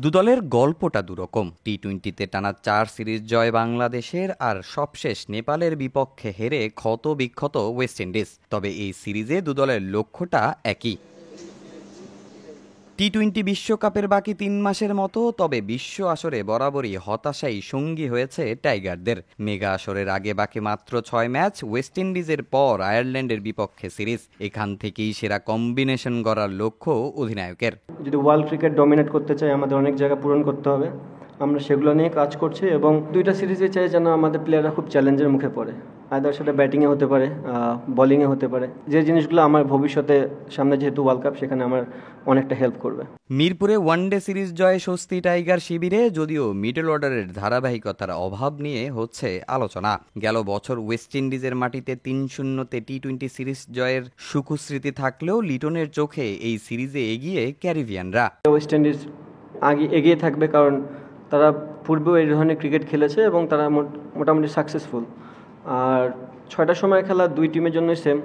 দুদলের গল্পটা দুরকম। টি-20তে টানা ৪ সিরিজ জয় বাংলাদেশের, আর সবশেষ নেপালের বিপক্ষে হেরে ক্ষত বিক্ষত ওয়েস্ট ইন্ডিজ। তবে এই সিরিজে দুদলের লক্ষ্যটা একই। টি-20 বিশ্বকাপের বাকি ৩ মাসের মতো, তবে বিশ্ব আসরে বরাবরই হতাশাই সঙ্গী হয়েছে টাইগারদের। মেগা আসরের আগে বাকি মাত্র ৬ ম্যাচ, ওয়েস্ট ইন্ডিজের পর আয়ারল্যান্ডের বিপক্ষে সিরিজ। এখান থেকেই সেরা কম্বিনেশন গড়ার লক্ষ্য অধিনায়কের। যদি ওয়ার্ল্ড ক্রিকেট ডমিনেট করতে চাই, আমাদের অনেক জায়গা পূরণ করতে হবে। আমরা সেগুলো নিয়ে কাজ করছি এবং দুইটা সিরিজে চাই যেন আমাদের প্লেয়াররা খুব চ্যালেঞ্জের মুখে পড়ে। আদার সেটা ব্যাটিংয়ে হতে পারে, বোলিংয়ে হতে পারে, যে জিনিসগুলো আমার ভবিষ্যতে সামনে যেহেতু ওয়ার্ল্ড কাপ, সেখানে আমার অনেকটা হেল্প করবে। মিরপুরে ওয়ানডে সিরিজ জয়ে স্বস্তি টাইগার শিবিরে, যদিও মিডল অর্ডারের ধারাবাহিকতার অভাব নিয়ে হচ্ছে আলোচনা। গেল বছর ওয়েস্ট ইন্ডিজের মাটিতে ৩-০তে টি-20 সিরিজ জয়ের সুখস্মৃতি থাকলেও লিটনের চোখে এই সিরিজে এগিয়ে ক্যারিবিয়ানরা। ওয়েস্ট ইন্ডিজ আগে এগিয়ে থাকবে, কারণ তারা পূর্বেও এই ধরনের ক্রিকেট খেলেছে এবং তারা মোটামুটি সাকসেসফুল। আর ৬টার সময় খেলা দুই টিমের জন্যই সেম,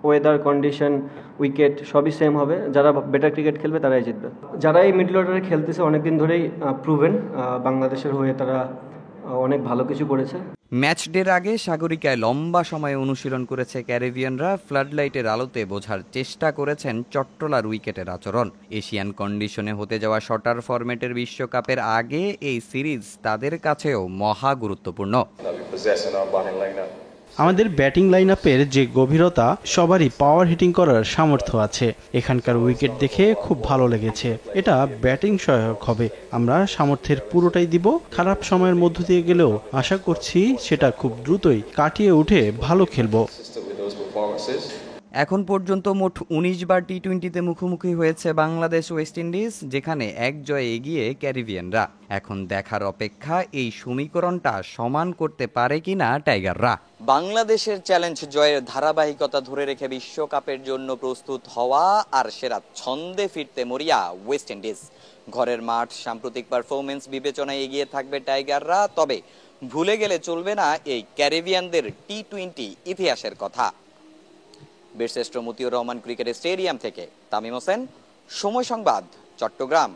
ওয়েদার কন্ডিশন, উইকেট সবই সেম হবে। যারা বেটার ক্রিকেট খেলবে তারাই জিতবে। যারা এই মিডল অর্ডারে খেলতেছে অনেকদিন ধরেই প্রুভেন, বাংলাদেশের হয়ে তারা অনেক ভালো কিছু করেছে। ম্যাচ ডের আগে সাগরিকায় লম্বা সময় অনুশীলন করেছে ক্যারিবিয়ানরা। ফ্লাডলাইটের আলোতে বোঝার চেষ্টা করেছেন চট্টলার উইকেটের আচরণ। এশিয়ান কন্ডিশনে হতে যাওয়া শর্টার ফরম্যাটের বিশ্বকাপের আগে এই সিরিজ তাদের কাছেও মহা গুরুত্বপূর্ণ। আমাদের ব্যাটিং লাইন আপের যে গভীরতা, সবারই পাওয়ার হিটিং করার সামর্থ্য আছে। এখানকার উইকেট দেখে খুব ভালো লেগেছে। এটা ব্যাটিং সহায়ক হবে। আমরা সামর্থ্যের পুরোটাই দিব। খারাপ সময়ের মধ্য দিয়ে গেলেও আশা করছি সেটা খুব দ্রুতই কাটিয়ে উঠে ভালো খেলবো। এখন পর্যন্ত মোট ১৯ বার টি-20তে মুখোমুখি হয়েছে বাংলাদেশ ওয়েস্ট ইন্ডিজ, যেখানে এক জয়ে এগিয়ে ক্যারিবিয়ানরা। এখন দেখার অপেক্ষা এই সমীকরণটা সমান করতে পারে কিনা টাইগাররা। বাংলাদেশের চ্যালেঞ্জ জয়ের ধারাবাহিকতা ধরে রেখে বিশ্বকাপের জন্য প্রস্তুত হওয়া, আর সেরা ছন্দে ফিরতে মরিয়া ওয়েস্ট ইন্ডিজ। ঘরের মাঠ, সাম্প্রতিক পারফরমেন্স বিবেচনায় এগিয়ে থাকবে টাইগাররা। তবে ভুলে গেলে চলবে না এই ক্যারিবিয়ানদের টি-20 ইতিহাসের কথা। বীরশ্রেষ্ঠ মতিউর রহমান ক্রিকেট স্টেডিয়াম থেকে তামিম হোসেন, সময় সংবাদ, চট্টগ্রাম।